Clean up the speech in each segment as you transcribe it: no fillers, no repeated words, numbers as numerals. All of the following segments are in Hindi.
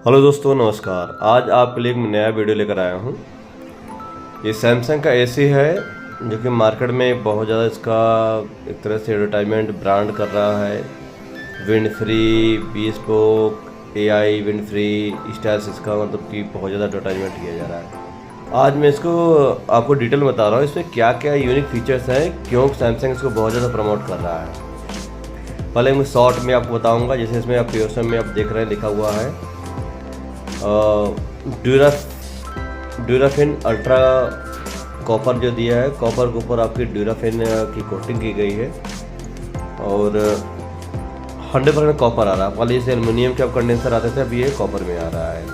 हेलो दोस्तों, नमस्कार। आज आपके लिए एक नया वीडियो लेकर आया हूँ। ये सैमसंग का एसी है जो कि मार्केट में बहुत ज़्यादा इसका एक तरह से एडवर्टाइजमेंट ब्रांड कर रहा है। Wind free, bespoke, AI wind free styles, इसका मतलब कि बहुत ज़्यादा एडवर्टाइजमेंट किया जा रहा है। आज मैं इसको आपको डिटेल में बता रहा हूँ इसमें क्या क्या यूनिक फीचर्स हैं, क्यों सैमसंग इसको बहुत ज़्यादा प्रमोट कर रहा है। पहले मैं शॉर्ट में आपको बताऊँगा। जैसे इसमें आप पीओएसएम में आप देख रहे हैं लिखा हुआ है ड्यूराफिन अल्ट्रा कॉपर जो दिया है। कॉपर के ऊपर आपकी ड्यूराफिन की कोटिंग की गई है और 100% कॉपर आ रहा है। पहले से एल्युमिनियम के अब कंडेंसर आते थे, अब ये कॉपर में आ रहा है।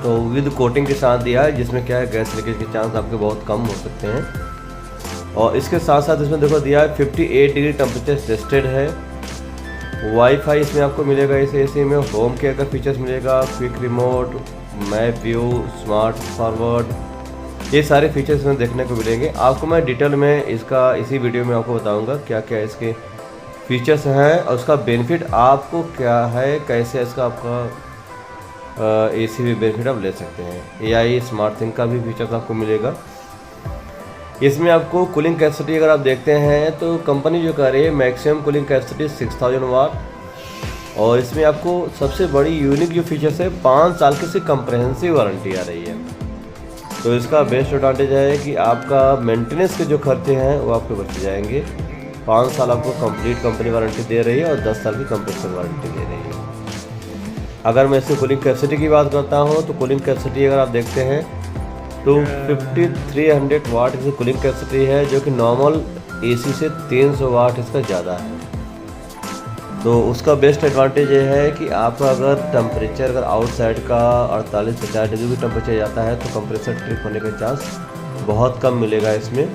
तो विद कोटिंग के साथ दिया है, जिसमें क्या है गैस लीकेज के चांस आपके बहुत कम हो सकते हैं। और इसके साथ साथ इसमें देखो दिया है 58 डिग्री टेम्परेचर टेस्टेड है। वाईफाई इसमें आपको मिलेगा इस एसी में। होम केयर का फीचर्स मिलेगा, quick remote, map view, smart forward, ये सारे फीचर्स इसमें देखने को मिलेंगे। आपको मैं डिटेल में इसका इसी वीडियो में आपको बताऊंगा क्या क्या इसके फीचर्स हैं और उसका बेनिफिट आपको क्या है, कैसे इसका आपका एसी भी बेनिफिट आप ले सकते हैं। एआई स्मार्ट थिंग का भी फीचर्स आपको मिलेगा। इसमें आपको कूलिंग कैपेसिटी अगर आप देखते हैं तो कंपनी जो कर रही है मैक्सिमम कूलिंग कैपेसिटी 6000 वाट। और इसमें आपको सबसे बड़ी यूनिक जो फीचर्स है 5 साल की से कंप्रहेंसिव वारंटी आ रही है। तो इसका बेस्ट एडवांटेज है कि आपका मेंटेनेंस के जो खर्चे हैं वो आपके बच जाएंगे। 5 साल आपको कंप्लीट कंपनी वारंटी दे रही है और 10 साल की कंप्रेसर वारंटी दे रही है। अगर मैं इसकी कूलिंग कैपेसिटी की बात करता हूँ तो कूलिंग कैपेसिटी अगर आप देखते हैं तो 5300 वाट की कूलिंग कैपेसिटी है, जो कि नॉर्मल एसी से 300 वाट इसका ज़्यादा है। तो उसका बेस्ट एडवांटेज ये है कि आपका अगर टेम्परेचर अगर आउटसाइड का 48-50 डिग्री भी टेम्परेचर जाता है तो कंप्रेसर ट्रिप होने का चांस बहुत कम मिलेगा इसमें,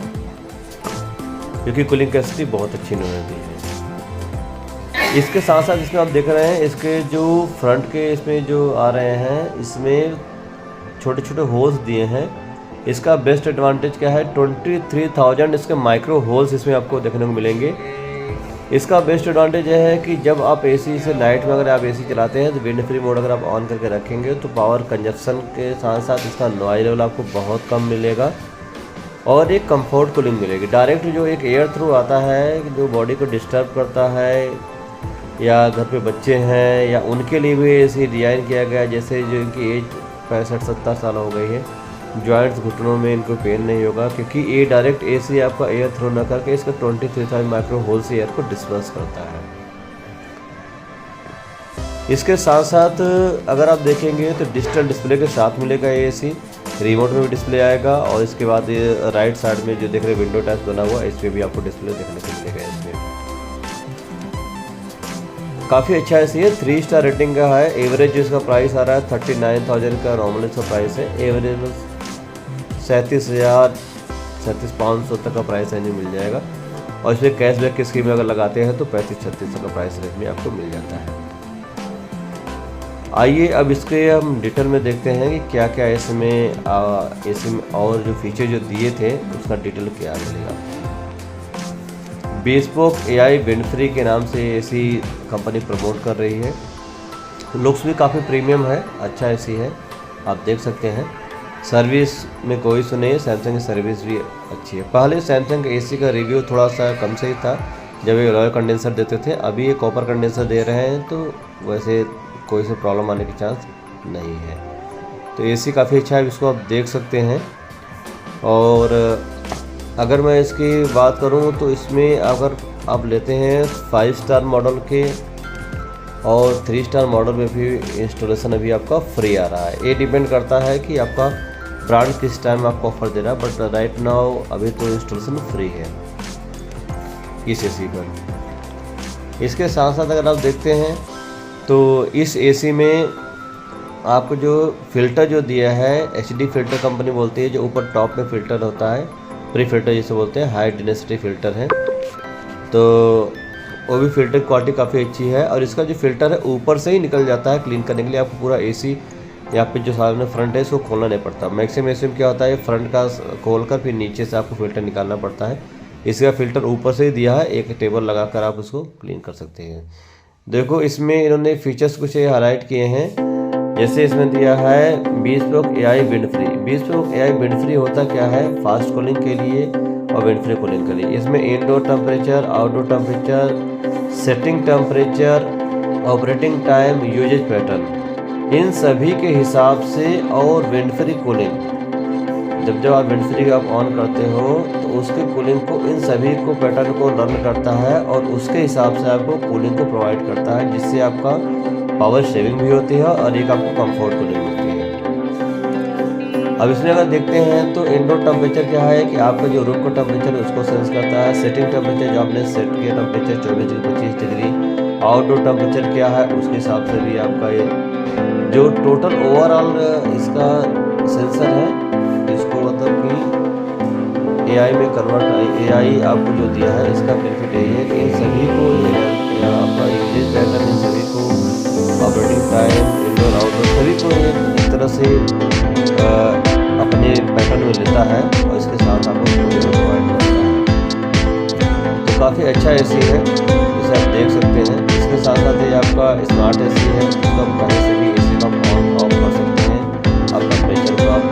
क्योंकि कूलिंग कैपेसिटी बहुत अच्छी होती है। इसके साथ साथ इसमें आप देख रहे हैं इसके जो फ्रंट के इसमें जो आ रहे हैं, इसमें छोटे छोटे होल्स दिए हैं। इसका बेस्ट एडवांटेज क्या है, 23,000 इसके माइक्रो होल्स इसमें आपको देखने को मिलेंगे। इसका बेस्ट एडवांटेज यह है कि जब आप एसी से नाइट में अगर आप एसी चलाते हैं तो विंड फ्री मोड अगर आप ऑन करके रखेंगे तो पावर कंजप्शन के साथ साथ इसका नॉइज लेवल आपको बहुत कम मिलेगा और एक कंफर्ट कूलिंग मिलेगी। डायरेक्ट जो एक एयर थ्रू आता है जो बॉडी को डिस्टर्ब करता है, या घर पे बच्चे हैं या उनके लिए भी एसी डिज़ाइन किया गया, जैसे जो इनकी एज 65-70 साल हो गई है, जॉइंट्स घुटनों में इनको पेन नहीं होगा, क्योंकि ये डायरेक्ट एसी आपका एयर थ्रो न करके इसका 23,000 माइक्रो होल से एयर को डिस्पर्स करता है। इसके साथ साथ अगर आप देखेंगे तो डिजिटल डिस्प्ले के साथ मिलेगा ये एसी। रिमोट में भी डिस्प्ले आएगा और इसके बाद ये राइट साइड में जो देख रहे विंडो टाइप बना हुआ इस पर भी आपको डिस्प्ले देखने को मिलेगा। इसमें काफ़ी अच्छा एसी है, 3 स्टार रेटिंग का है। एवरेज इसका प्राइस आ रहा है 39,000 का नॉर्मल इसका प्राइस है। एवरेज 37,500 तक का प्राइस रेंज में मिल जाएगा। और इसमें कैशबैक की स्कीम अगर लगाते हैं तो 35-36 का प्राइस रेंज में आपको मिल जाता है। आइए अब इसके हम डिटेल में देखते हैं कि क्या क्या इसमें एसी में और जो फीचर जो दिए थे उसका डिटेल क्या मिलेगा। बीस्पोक एआई विंड फ्री के नाम से एसी कंपनी प्रमोट कर रही है। लुक्स भी काफ़ी प्रीमियम है, अच्छा एसी है, आप देख सकते हैं। सर्विस में कोई इशू नहीं है, सैमसंग की सर्विस भी अच्छी है। पहले सैमसंग के एसी का रिव्यू थोड़ा सा कम से ही था जब ये रॉयल कंडेंसर देते थे, अभी ये कॉपर कंडेंसर दे रहे हैं तो वैसे कोई से प्रॉब्लम आने की चांस नहीं है। तो एसी काफ़ी अच्छा है, इसको आप देख सकते हैं। और अगर मैं इसकी बात करूं तो इसमें अगर आप लेते हैं 5 स्टार मॉडल के और 3 स्टार मॉडल में भी इंस्टॉलेशन अभी आपका फ्री आ रहा है। ये डिपेंड करता है कि आपका ब्रांड किस टाइम आपको ऑफर दे रहा है, बट राइट नाउ अभी तो इंस्टॉलेशन फ्री है इस एसी पर। इसके साथ साथ अगर आप देखते हैं तो इस एसी में आपको जो फ़िल्टर जो दिया है HD फ़िल्टर कंपनी बोलती है, जो ऊपर टॉप में फ़िल्टर होता है, प्री फिल्टर जिसे बोलते हैं, हाई डेंसिटी फ़िल्टर है। तो वो भी फ़िल्टर क्वालिटी काफ़ी अच्छी है और इसका जो फ़िल्टर है ऊपर से ही निकल जाता है क्लीन करने के लिए। आपको पूरा एसी या फिर जो सामने फ्रंट है इसको खोलना नहीं पड़ता। मैक्सिमम एसी में क्या होता है, फ्रंट का खोल कर फिर नीचे से आपको फ़िल्टर निकालना पड़ता है। इसका फ़िल्टर ऊपर से ही दिया है, एक टेबल लगा कर आप उसको क्लीन कर सकते हैं। देखो इसमें इन्होंने फीचर्स कुछ हाईलाइट किए हैं, जैसे इसमें दिया है bespoke AI wind free. bespoke AI wind free होता क्या है, फास्ट कूलिंग के लिए और विंड फ्री कूलिंग के लिए। इसमें indoor temperature, outdoor temperature, setting temperature, operating time, usage pattern, इन सभी के हिसाब से और विंड फ्री कूलिंग, जब आप विंड फ्री आप ऑन करते हो तो उसके कूलिंग को, इन सभी को पैटर्न को रन करता है और उसके हिसाब से आपको कूलिंग को प्रोवाइड करता है, जिससे आपका पावर सेविंग भी होती है और एक आपको कंफर्ट कूलिंग होती है। अब इसमें अगर देखते हैं तो इंडोर टेम्परेचर क्या है कि आपका जो रूम का टेम्परेचर उसको सेंस करता है। सेटिंग टेम्परेचर जो आपने सेट किया temperature 24 degree 25 degree. Outdoor temperature क्या है उसके हिसाब से भी आपका ये जो टोटल ओवरऑल इसका सेंसर है, इसको मतलब कि AI में कन्वर्ट, AI आपको जो दिया है इसका बेनिफिट यही है कि इन सभी को आपका यूजेज पैटर्न, इन सभी को ऑपरेटिंग टाइम, इंडोर आउटडोर सभी को एक तरह से अपने पैटर्न में लेता है और इसके साथ आपको प्रोवाइड करता है। तो काफ़ी अच्छा AC है, जिसे आप देख सकते हैं। इसके साथ साथ ये आपका स्मार्ट AC है, जिसको आप कहीं से भी AC का ऑन ऑफ कर सकते हैं। आप टेम्परेचर को आप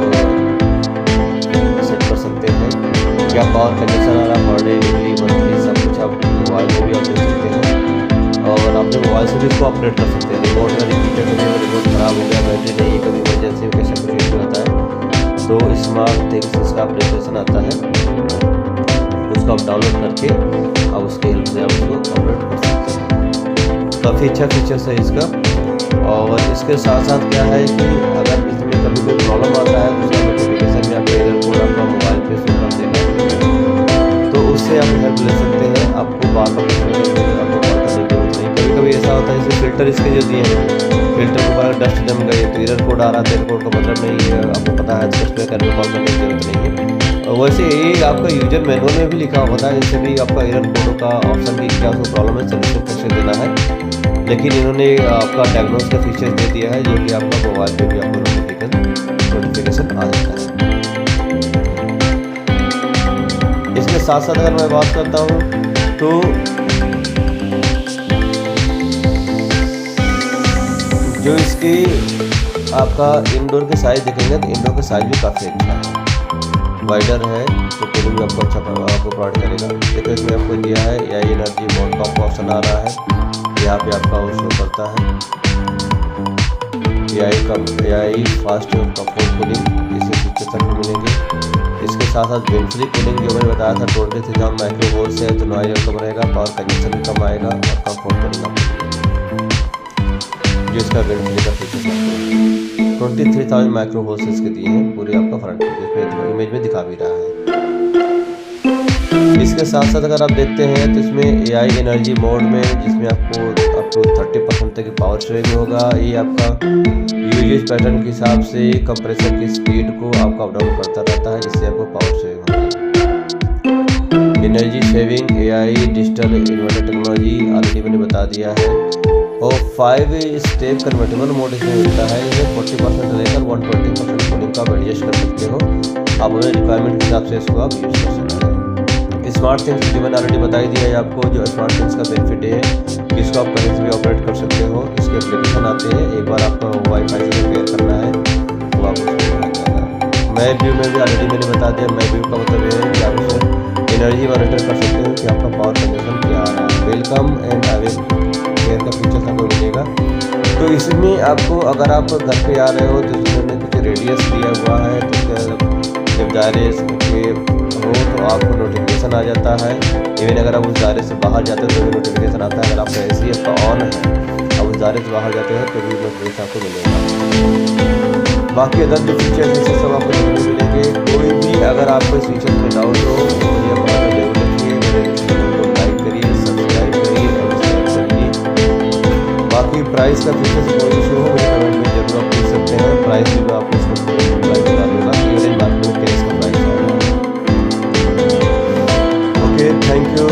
क्या पावर कंजप्शन आ रहा है पर डे, वीकली, मंथली, सब कुछ आप मोबाइल में भी आप देख सकते हैं और अपने मोबाइल से भी इसको अपडेट कर सकते हैं। रिमोट का रिपीटर कभी अगर रिमोट ख़राब हो गया, बैटरी नहीं, कभी इमरजेंसी में कैसे कुछ इशू होता है तो स्मार्ट थिंग्स इसका एप्लीकेशन आता है, उसको आप डाउनलोड करके आप उसके हेल्प से आप उसको अपडेट कर सकते हैं। काफ़ी अच्छा फीचर्स है इसका। और इसके साथ साथ क्या है कि अगर इसमें कभी कोई प्रॉब्लम आता है तो उसका नोटिफिकेशन में आपका एरर कोड आपका मोबाइल पे शो कर देगा, तो उससे आप हेल्प ले सकते हैं। आपको बार बार आपको कॉल करने की जरूरत नहीं। कभी कभी ऐसा होता है जैसे फिल्टर इसके जो दिए हैं, फिल्टर के बाद डस्ट जम गई तो एरर कोड आ रहा है, एरर कोड का मतलब नहीं है, आपको पता है तो उस पर करके कॉल करने की जरूरत नहीं है। और वैसे ये आपका यूजर मैनुअल में भी लिखा होता है, इससे भी आपका एरर कोड का ऑप्शन भी क्या उसको प्रॉब्लम है सोल्यूशन कैसे देना है, लेकिन इन्होंने आपका डायग्नोस का फीचर दे दिया है जो कि आपका मोबाइल पे भी आपको नोटिफिकेशन आ जाता है। इसके साथ साथ अगर मैं बात करता हूँ तो जो इसकी आपका इंडोर के साइज देखेंगे तो इंडोर का साइज भी काफ़ी अच्छा है, वाइडर है तो कूलिंग भी आपको अच्छा आपको प्रोवाइड करेगा। देखो इसमें आपको दिया है AI एनर्जी मोड का ऑप्शन आ रहा है, यहाँ पे आपका वो शो करता है AI फास्ट कंफर्ट कूलिंग, इसे फीचर्स आपको मिलेंगे। इसके साथ साथ विंड फ्री कूलिंग जो मैंने बताया था 23 से जहाँ माइक्रो वोल्ट से है तो नॉइज कम रहेगा, पावर कंजप्शन भी कम आएगा और कंफर्ट कूलिंग आपको जो इसका विंड फ्री का फीचर है 23,000 माइक्रो वोल्ट से इसके दिए हैं पूरे आपका फ्रंट पे, इमेज में दिखा भी रहा है। इसके साथ साथ अगर आप देखते हैं तो इसमें AI एनर्जी मोड में जिसमें आपको 30% तक की पावर सेविंग होगा। ये आपका यूजेज पैटर्न के हिसाब से कंप्रेसर की स्पीड को आपका अप डाउन करता रहता है, जिससे आपको पावर सेविंग होगा। Energy saving AI digital inverter technology already मैंने बता दिया है। और 5 स्टेप कन्वर्टेबल मोड इसमें मिलता है, इसमें 40% लेकर 120% कूलिंग का आप एडजस्ट कर सकते हो, आप अपने रिक्वायरमेंट के हिसाब से इसको आप यूज़ कर सकते हैं। स्मार्ट थिंग्स जो मैंने ऑलरेडी बताई दिया है आपको, जो स्मार्ट थिंग्स का बेनिफिट है कि इसको आप कहीं से भी ऑपरेट कर सकते हो। इसके एप्लीकेशन आते हैं, एक बार आपको वाईफाई से पेयर करना है तो आप उसको लग जाएगा। मैं व्यू में भी ऑलरेडी मैंने बता दिया, मैं व्यू का मतलब ये है कि आप उसमें एनर्जी मॉनिटर कर सकते हो कि आपका पावर कंजप्शन क्या आ रहा है। वेलकम एंड अवे केयर का फीचर आपको मिलेगा। तो इसमें आपको अगर आप घर पे आ रहे हो तो इसमें कुछ रेडियस दिया हुआ है, तो जब दायरे के हो तो आपको नोटिफिकेशन आ जाता है। इवन अगर आप उस दायरे से बाहर जाते हो तो भी नोटिफिकेशन आता है। अगर आपका AC आपका ऑन है, आप उस दायरे से बाहर जाते हो तो भी नोटिफिकेशन आपको मिलेगा। बाकी अदर जो फीचर्स हैं सब आपको देखने मिलेंगे। कोई भी अगर आपको इस फीचर में डाउट हो तो मुझे कमेंट में जरूर लिखिए, मेरे चैनल को लाइक करिए, सब्सक्राइब करिए और शेयर करिए। बाकी प्राइस का फीचर से कोई इशू हो मुझे कमेंट में जरूर आप पूछ सकते हैं। प्राइस भी मैं आपको इसको प्राइस बता दूँगा, इवन मार्केट में क्या इसका प्राइस है। Okay, thank you.